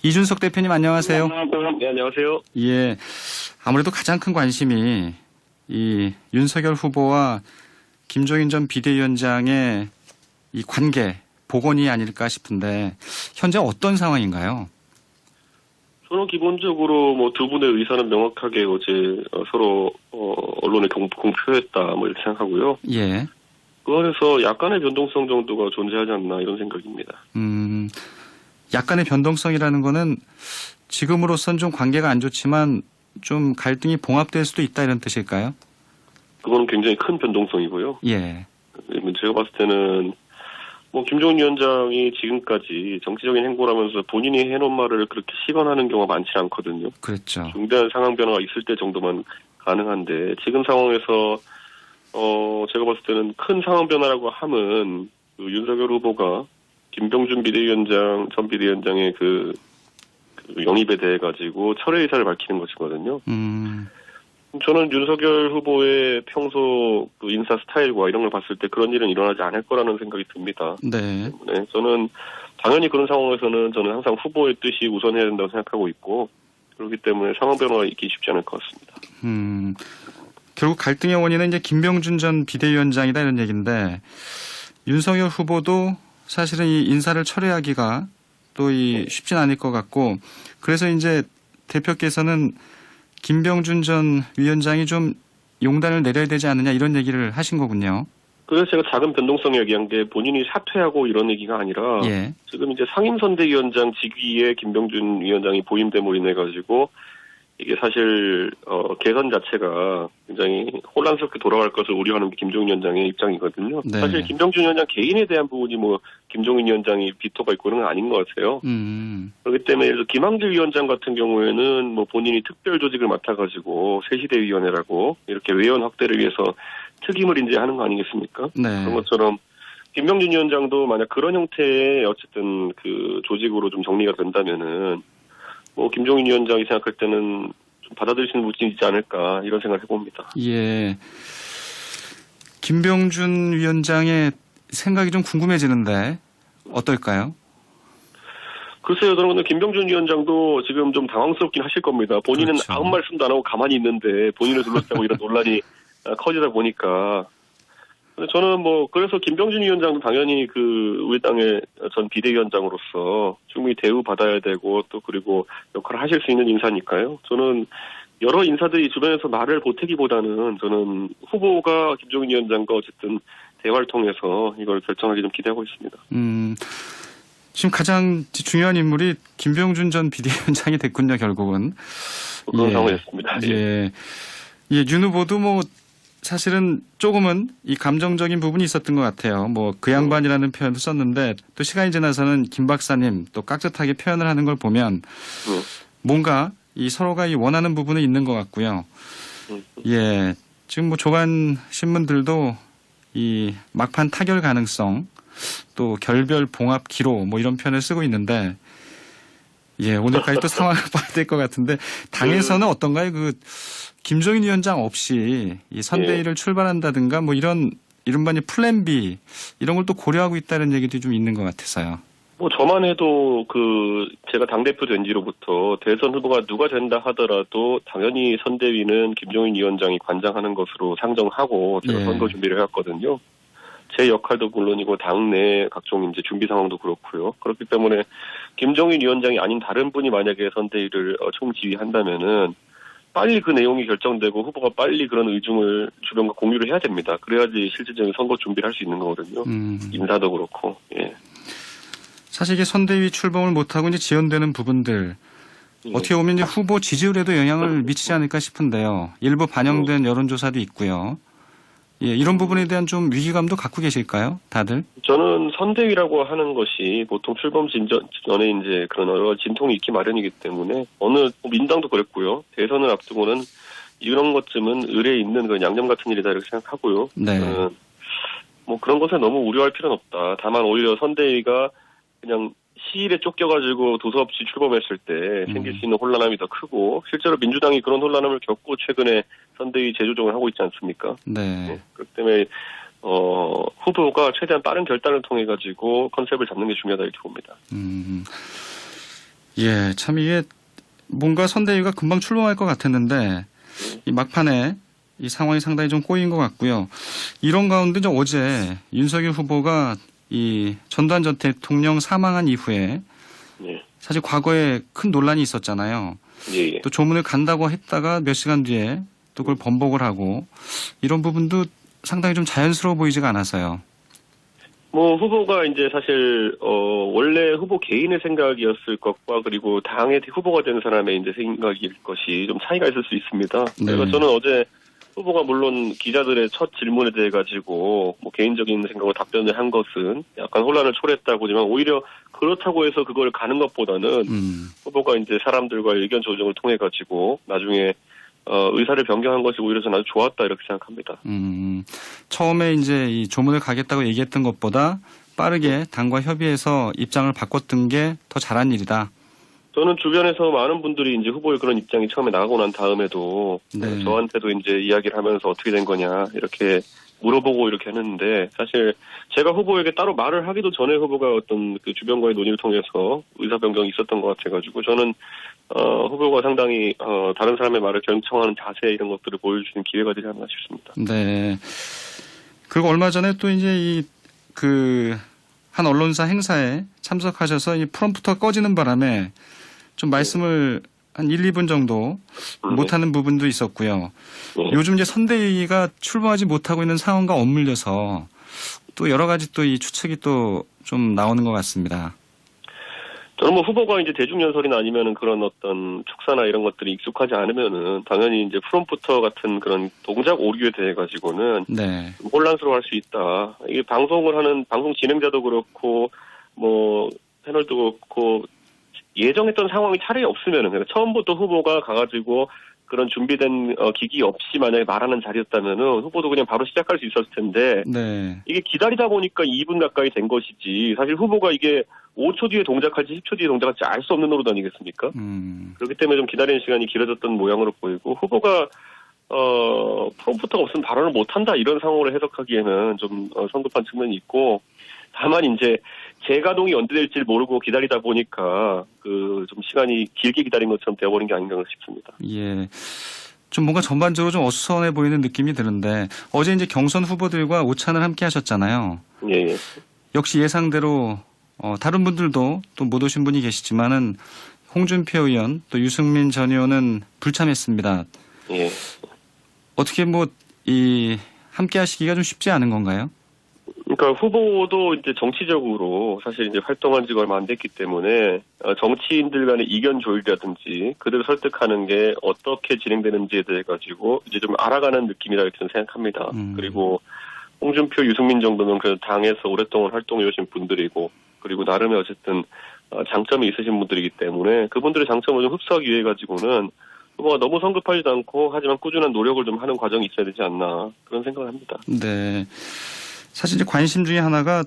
이준석 대표님 안녕하세요. 네, 안녕하세요. 예, 아무래도 가장 큰 관심이 이 윤석열 후보와 김종인 전 비대위원장의 이 관계, 복원이 아닐까 싶은데 현재 어떤 상황인가요? 저는 기본적으로 뭐 두 분의 의사는 명확하게 어제 서로 언론에 공표했다 뭐 이렇게 생각하고요. 예. 그 안에서 약간의 변동성 정도가 존재하지 않나 이런 생각입니다. 약간의 변동성이라는 거는 지금으로선 좀 관계가 안 좋지만 좀 갈등이 봉합될 수도 있다 이런 뜻일까요? 그거는 굉장히 큰 변동성이고요. 예. 제가 봤을 때는 뭐 김종인 위원장이 지금까지 정치적인 행보를 하면서 본인이 해놓은 말을 그렇게 시건하는 경우가 많지 않거든요. 그렇죠. 중대한 상황 변화가 있을 때 정도만 가능한데 지금 상황에서 제가 봤을 때는 큰 상황 변화라고 함은 그 윤석열 후보가 김병준 비대위원장 전 비대위원장의 그 영입에 대해 가지고 철회 의사를 밝히는 것이거든요. 저는 윤석열 후보의 평소 그 인사 스타일과 이런 걸 봤을 때 그런 일은 일어나지 않을 거라는 생각이 듭니다. 네. 때문에 저는 당연히 그런 상황에서는 저는 항상 후보의 뜻이 우선해야 된다고 생각하고 있고 그렇기 때문에 상황 변화가 있기 쉽지 않을 것 같습니다. 결국 갈등의 원인은 이제 김병준 전 비대위원장이다 이런 얘기인데 윤석열 후보도 사실은 이 인사를 철회하기가 또 쉽진 않을 것 같고 그래서 이제 대표께서는 김병준 전 위원장이 좀 용단을 내려야 되지 않느냐 이런 얘기를 하신 거군요. 그래서 제가 작은 변동성이 얘기한 게 본인이 사퇴하고 이런 얘기가 아니라 예. 지금 이제 상임선대위원장 직위에 김병준 위원장이 보임됨으로 인해 가지고 이게 사실 개선 자체가 굉장히 혼란스럽게 돌아갈 것을 우려하는 게 김종인 위원장의 입장이거든요. 네. 사실 김병준 위원장 개인에 대한 부분이 뭐 김종인 위원장이 비토가 있고 그런 건 아닌 것 같아요. 그렇기 때문에 예를 들어 김한길 위원장 같은 경우에는 뭐 본인이 특별 조직을 맡아가지고 새시대위원회라고 이렇게 외연 확대를 위해서 특임을 이제 하는 거 아니겠습니까? 네. 그런 것처럼 김병준 위원장도 만약 그런 형태의 어쨌든 그 조직으로 좀 정리가 된다면은 뭐 김종인 위원장이 생각할 때는 좀 받아들이시는 분이 있지 않을까 이런 생각을 해봅니다. 예. 김병준 위원장의 생각이 좀 궁금해지는데 어떨까요? 글쎄요, 저는 김병준 위원장도 지금 좀 당황스럽긴 하실 겁니다. 본인은 그렇죠. 아무 말씀도 안 하고 가만히 있는데 본인을 둘러싸고 이런 논란이 커지다 보니까 저는 뭐 그래서 김병준 위원장도 당연히 그 우리 당의 전 비대위원장으로서 충분히 대우받아야 되고 또 그리고 역할을 하실 수 있는 인사니까요. 저는 여러 인사들이 주변에서 말을 보태기보다는 저는 후보가 김종인 위원장과 어쨌든 대화를 통해서 이걸 결정하기 좀 기대하고 있습니다. 지금 가장 중요한 인물이 김병준 전 비대위원장이 됐군요, 결국은. 그런 상황이었습니다. 예. 예, 윤 후보도 뭐 사실은 조금은 이 감정적인 부분이 있었던 것 같아요. 뭐 그 양반이라는 표현도 썼는데 또 시간이 지나서는 김 박사님 또 깍듯하게 표현을 하는 걸 보면 뭔가 이 서로가 이 원하는 부분은 있는 것 같고요. 예, 지금 뭐 조간 신문들도 이 막판 타결 가능성 또 결별 봉합 기로 뭐 이런 표현을 쓰고 있는데 예, 오늘까지 또 상황을 봐야 될 것 같은데 당에서는 어떤가요? 그 김종인 위원장 없이 이 선대위를 출발한다든가 뭐 이런 이른바 플랜 B 이런 걸 또 고려하고 있다는 얘기도 좀 있는 것 같아서요. 뭐 저만 해도 그 제가 당대표 된 지로부터 대선 후보가 누가 된다 하더라도 당연히 선대위는 김종인 위원장이 관장하는 것으로 상정하고 제가 선거 준비를 해왔거든요. 제 역할도 물론이고 당내 각종 이제 준비 상황도 그렇고요. 그렇기 때문에 김종인 위원장이 아닌 다른 분이 만약에 선대위를 총지휘한다면은 빨리 그 내용이 결정되고 후보가 빨리 그런 의중을 주변과 공유를 해야 됩니다. 그래야지 실질적인 선거 준비를 할 수 있는 거거든요. 인사도 그렇고. 예. 사실 이게 선대위 출범을 못하고 이제 지연되는 부분들 어떻게 보면 이제 후보 지지율에도 영향을 미치지 않을까 싶은데요. 일부 반영된 여론조사도 있고요. 예, 이런 부분에 대한 좀 위기감도 갖고 계실까요, 다들? 저는 선대위라고 하는 것이 보통 출범 전에 이제 그런 여러 진통이 있기 마련이기 때문에 어느 민당도 그랬고요. 대선을 앞두고는 이런 것쯤은 의뢰에 있는 그 양념 같은 일이다 이렇게 생각하고요. 네. 뭐 그런 것에 너무 우려할 필요는 없다. 다만 오히려 선대위가 그냥 시일에 쫓겨가지고 도서없이 출범했을 때 생길 수 있는 혼란함이 더 크고 실제로 민주당이 그런 혼란함을 겪고 최근에 선대위 재조정을 하고 있지 않습니까? 네. 그렇기 때문에 후보가 최대한 빠른 결단을 통해 가지고 컨셉을 잡는 게 중요하다 이렇게 봅니다. 예, 참 이게 뭔가 선대위가 금방 출범할 것 같았는데 이 막판에 이 상황이 상당히 좀 꼬인 것 같고요. 이런 가운데 이제 어제 윤석열 후보가 이 전두환 전 대통령 사망한 이후에 예. 사실 과거에 큰 논란이 있었잖아요. 예, 예. 또 조문을 간다고 했다가 몇 시간 뒤에 또 그걸 번복을 하고 이런 부분도 상당히 좀 자연스러워 보이지가 않아서요. 뭐 후보가 이제 사실 원래 후보 개인의 생각이었을 것과 그리고 당의 후보가 된 사람의 이제 생각일 것이 좀 차이가 있을 수 있습니다. 네. 그래서 저는 어제 후보가 물론 기자들의 첫 질문에 대해 가지고 뭐 개인적인 생각으로 답변을 한 것은 약간 혼란을 초래했다고 보지만 오히려 그렇다고 해서 그걸 가는 것보다는 후보가 이제 사람들과 의견 조정을 통해 가지고 나중에 의사를 변경한 것이 오히려 저는 아주 좋았다 이렇게 생각합니다. 처음에 이제 이 조문을 가겠다고 얘기했던 것보다 빠르게 당과 협의해서 입장을 바꿨던 게 더 잘한 일이다. 저는 주변에서 많은 분들이 이제 후보의 그런 입장이 처음에 나가고 난 다음에도 네. 저한테도 이제 이야기를 하면서 어떻게 된 거냐 이렇게 물어보고 이렇게 했는데 사실 제가 후보에게 따로 말을 하기도 전에 후보가 어떤 그 주변과의 논의를 통해서 의사 변경이 있었던 것 같아가지고 저는 후보가 상당히 다른 사람의 말을 경청하는 자세 이런 것들을 보여주는 기회가 되지 않나 싶습니다. 네. 그리고 얼마 전에 또 이제 한 언론사 행사에 참석하셔서 이 프롬프터가 꺼지는 바람에 좀 말씀을 한 1, 2분 정도 못하는 부분도 있었고요. 요즘 이제 선대위가 출범하지 못하고 있는 상황과 맞물려서 또 여러 가지 또 이 추측이 또 좀 나오는 것 같습니다. 저는 뭐 후보가 이제 대중연설이나 아니면은 그런 어떤 축사나 이런 것들이 익숙하지 않으면은 당연히 이제 프롬프터 같은 그런 동작 오류에 대해 가지고는 네. 혼란스러워할 수 있다. 이게 방송을 하는 방송 진행자도 그렇고 뭐 패널도 그렇고 예정했던 상황이 차라리 없으면은 그러니까 처음부터 후보가 가가지고 그런 준비된 기기 없이 만약에 말하는 자리였다면은 후보도 그냥 바로 시작할 수 있었을 텐데 네. 이게 기다리다 보니까 2분 가까이 된 것이지 사실 후보가 이게 5초 뒤에 동작할지 10초 뒤에 동작할지 알 수 없는 노릇 아니겠습니까? 그렇기 때문에 좀 기다리는 시간이 길어졌던 모양으로 보이고 후보가 프롬프터가 없으면 발언을 못한다 이런 상황으로 해석하기에는 좀 성급한 측면이 있고 다만 이제 재가동이 언제 될지 모르고 기다리다 보니까 좀 시간이 길게 기다린 것처럼 되어버린 게 아닌가 싶습니다. 예. 좀 뭔가 전반적으로 좀 어수선해 보이는 느낌이 드는데 어제 이제 경선 후보들과 오찬을 함께 하셨잖아요. 예, 예. 역시 예상대로 다른 분들도 또 못 오신 분이 계시지만은 홍준표 의원 또 유승민 전 의원은 불참했습니다. 예. 어떻게 함께 하시기가 좀 쉽지 않은 건가요? 그러니까 후보도 이제 정치적으로 사실 이제 활동한 지가 얼마 안 됐기 때문에 정치인들 간의 이견 조율이라든지 그들을 설득하는 게 어떻게 진행되는지에 대해 가지고 이제 좀 알아가는 느낌이라 이렇게 생각합니다. 그리고 홍준표, 유승민 정도는 그 당에서 오랫동안 활동해 오신 분들이고 그리고 나름의 어쨌든 장점이 있으신 분들이기 때문에 그분들의 장점을 좀 흡수하기 위해 가지고는 후보가 너무 성급하지도 않고 하지만 꾸준한 노력을 좀 하는 과정이 있어야 되지 않나 그런 생각을 합니다. 네. 사실 이제 관심 중에 하나가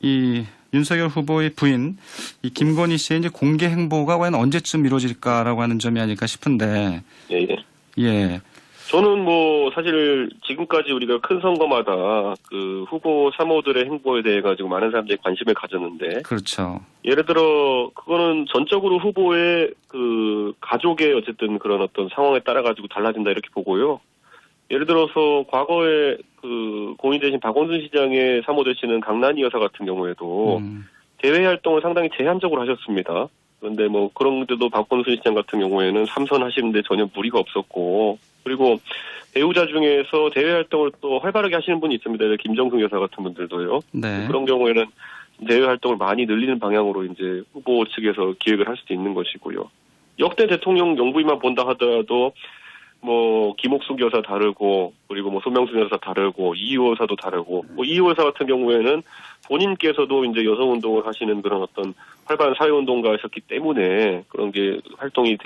이 윤석열 후보의 부인 이 김건희 씨의 이제 공개 행보가 과연 언제쯤 이루어질까라고 하는 점이 아닐까 싶은데. 예, 예. 예. 저는 뭐 사실 지금까지 우리가 큰 선거마다 그 후보 사모들의 행보에 대해 가지고 많은 사람들이 관심을 가졌는데. 그렇죠. 예를 들어 그거는 전적으로 후보의 그 가족의 어쨌든 그런 어떤 상황에 따라 가지고 달라진다 이렇게 보고요. 예를 들어서 과거에 그 고인 되신 박원순 시장의 사모 되시는 강난희 여사 같은 경우에도 대외 활동을 상당히 제한적으로 하셨습니다. 그런데 뭐 그런데도 박원순 시장 같은 경우에는 삼선하시는데 전혀 무리가 없었고 그리고 배우자 중에서 대외 활동을 또 활발하게 하시는 분이 있습니다. 김정숙 여사 같은 분들도요. 네. 그런 경우에는 대외 활동을 많이 늘리는 방향으로 이제 후보 측에서 기획을 할 수도 있는 것이고요. 역대 대통령 영부인만 본다 하더라도 뭐 김옥숙 여사 다르고 그리고 뭐 소명순 여사 다르고 이희호 여사도 다르고 뭐 이희호 여사 같은 경우에는 본인께서도 이제 여성 운동을 하시는 그런 어떤 활발한 사회 운동가셨기 때문에 그런 게 활동이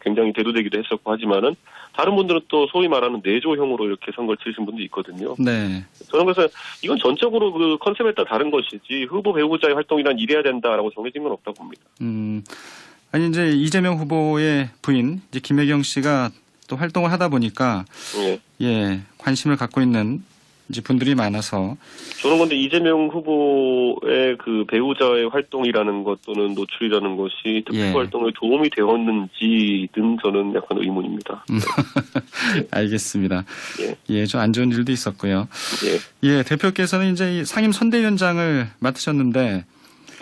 굉장히 대두되기도 했었고 하지만은 다른 분들은 또 소위 말하는 내조형으로 이렇게 선거를 치르신 분도 있거든요. 네. 저는 그래서 이건 전적으로 그 컨셉에 따라 다른 것이지 후보 배우자의 활동이란 이래야 된다라고 정해진 건 없다고 봅니다. 아니 이제 이재명 후보의 부인 이제 김혜경 씨가 또 활동을 하다 보니까 예. 예, 관심을 갖고 있는 이제 분들이 많아서. 저는 근데 이재명 후보의 그 배우자의 활동이라는 것 또는 노출이라는 것이 특수 예. 활동에 도움이 되었는지는 저는 약간 의문입니다. 알겠습니다. 예. 예, 좀 안 좋은 일도 있었고요. 예. 예, 대표께서는 이제 이 상임 선대위원장을 맡으셨는데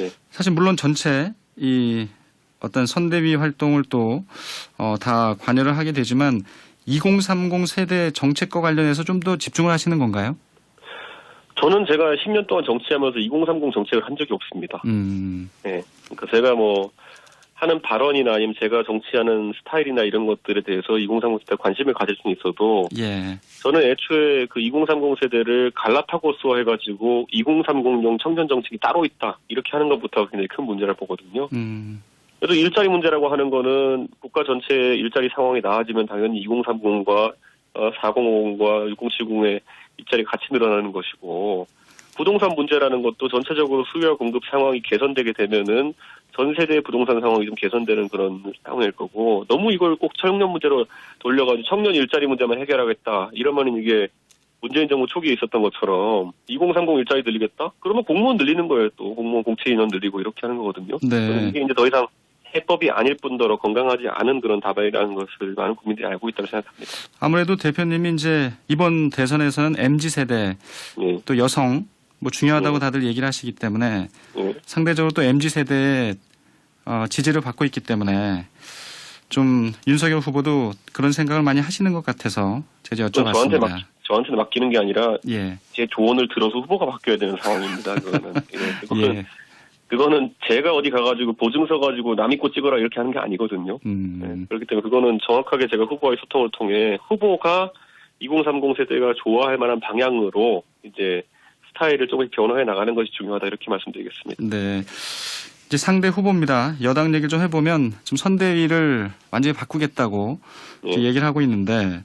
예. 사실 물론 전체 이 어떤 선대위 활동을 또 다 관여를 하게 되지만 2030 세대 정책과 관련해서 좀 더 집중을 하시는 건가요? 저는 제가 10년 동안 정치하면서 2030 정책을 한 적이 없습니다. 예. 그러니까 제가 뭐 하는 발언이나 아니면 제가 정치하는 스타일이나 이런 것들에 대해서 2030 세대 관심을 가질 수는 있어도 예. 저는 애초에 그 2030 세대를 갈라파고스화 해가지고 2030용 청년 정책이 따로 있다 이렇게 하는 것부터 굉장히 큰 문제를 보거든요. 그래서 일자리 문제라고 하는 거는 국가 전체 일자리 상황이 나아지면 당연히 2030과 4050과 6070의 일자리 같이 늘어나는 것이고 부동산 문제라는 것도 전체적으로 수요와 공급 상황이 개선되게 되면은 전 세대의 부동산 상황이 좀 개선되는 그런 상황일 거고 너무 이걸 꼭 청년 문제로 돌려가지고 청년 일자리 문제만 해결하겠다 이러면은 이게 문재인 정부 초기에 있었던 것처럼 2030 일자리 늘리겠다? 그러면 공무원 늘리는 거예요. 또 공무원 공채 인원 늘리고 이렇게 하는 거거든요. 네. 이게 이제 더 이상 해법이 아닐 뿐더러 건강하지 않은 그런 답안이라는 것을 많은 국민들이 알고 있다고 생각합니다. 아무래도 대표님이 이제 이번 대선에서는 MZ세대 예. 또 여성 뭐 중요하다고 예. 다들 얘기를 하시기 때문에 예. 상대적으로 또 MZ세대의 지지를 받고 있기 때문에 좀 윤석열 후보도 그런 생각을 많이 하시는 것 같아서 제가 여쭤봤습니다. 저한테 맡기는 게 아니라 예. 제 조언을 들어서 후보가 바뀌어야 되는 상황입니다. 그거는 제가 어디 가가지고 보증서 가지고 남 믿고 찍어라 이렇게 하는 게 아니거든요. 네, 그렇기 때문에 그거는 정확하게 제가 후보와의 소통을 통해 후보가 2030 세대가 좋아할 만한 방향으로 이제 스타일을 조금 변화해 나가는 것이 중요하다 이렇게 말씀드리겠습니다. 네. 이제 상대 후보입니다. 여당 얘기를 좀 해보면 지금 선대위를 완전히 바꾸겠다고 얘기를 하고 있는데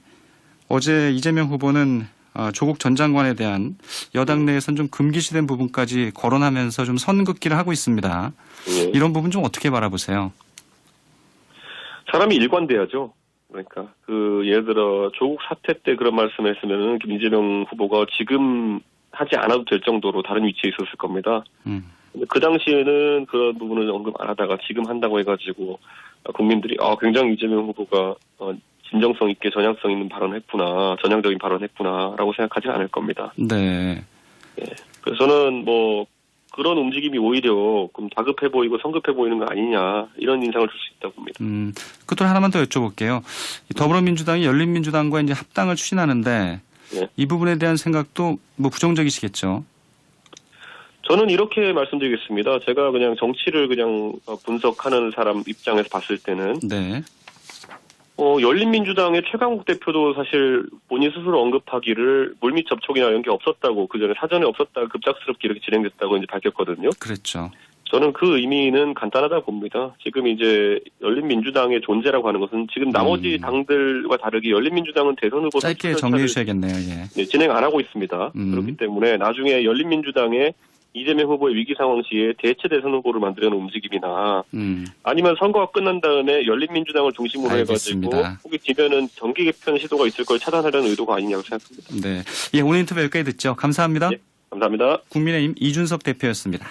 어제 이재명 후보는 조국 전 장관에 대한 여당 내에선 좀 금기시된 부분까지 거론하면서 좀 선긋기를 하고 있습니다. 이런 부분 좀 어떻게 바라보세요? 사람이 일관돼야죠. 그러니까 예를 들어 조국 사태 때 그런 말씀을 했으면은 이재명 후보가 지금 하지 않아도 될 정도로 다른 위치에 있었을 겁니다. 그 당시에는 그런 부분을 언급 안 하다가 지금 한다고 해가지고 국민들이 굉장히 이재명 후보가 진정성 있게 전향성 있는 발언했구나, 전향적인 발언했구나라고 생각하지 않을 겁니다. 네. 예. 그래서 저는 뭐 그런 움직임이 오히려 좀 다급해 보이고 성급해 보이는 거 아니냐 이런 인상을 줄 수 있다고 봅니다. 끝으로 하나만 더 여쭤볼게요. 더불어민주당이 열린민주당과 이제 합당을 추진하는데 예. 이 부분에 대한 생각도 뭐 부정적이시겠죠? 저는 이렇게 말씀드리겠습니다. 제가 그냥 정치를 그냥 분석하는 사람 입장에서 봤을 때는 네. 열린민주당의 최강욱 대표도 사실 본인 스스로 언급하기를 물밑 접촉이나 이런 게 없었다고 그전에 사전에 없었다 급작스럽게 이렇게 진행됐다고 이제 밝혔거든요. 그랬죠. 저는 그 의미는 간단하다고 봅니다. 지금 이제 열린민주당의 존재라고 하는 것은 지금 나머지 당들과 다르게 열린민주당은 대선 후보 짧게 정리해 주셔야겠네요. 예. 진행 안 하고 있습니다. 그렇기 때문에 나중에 열린민주당의 이재명 후보의 위기 상황 시에 대체 대선 후보를 만들려는 움직임이나 아니면 선거가 끝난 다음에 열린민주당을 중심으로 알겠습니다. 해가지고 혹시 뒤면은 정기 개편 시도가 있을 걸 차단하려는 의도가 아니냐고 생각합니다. 네. 예, 오늘 인터뷰 여기까지 듣죠. 감사합니다. 예, 감사합니다. 국민의힘 이준석 대표였습니다.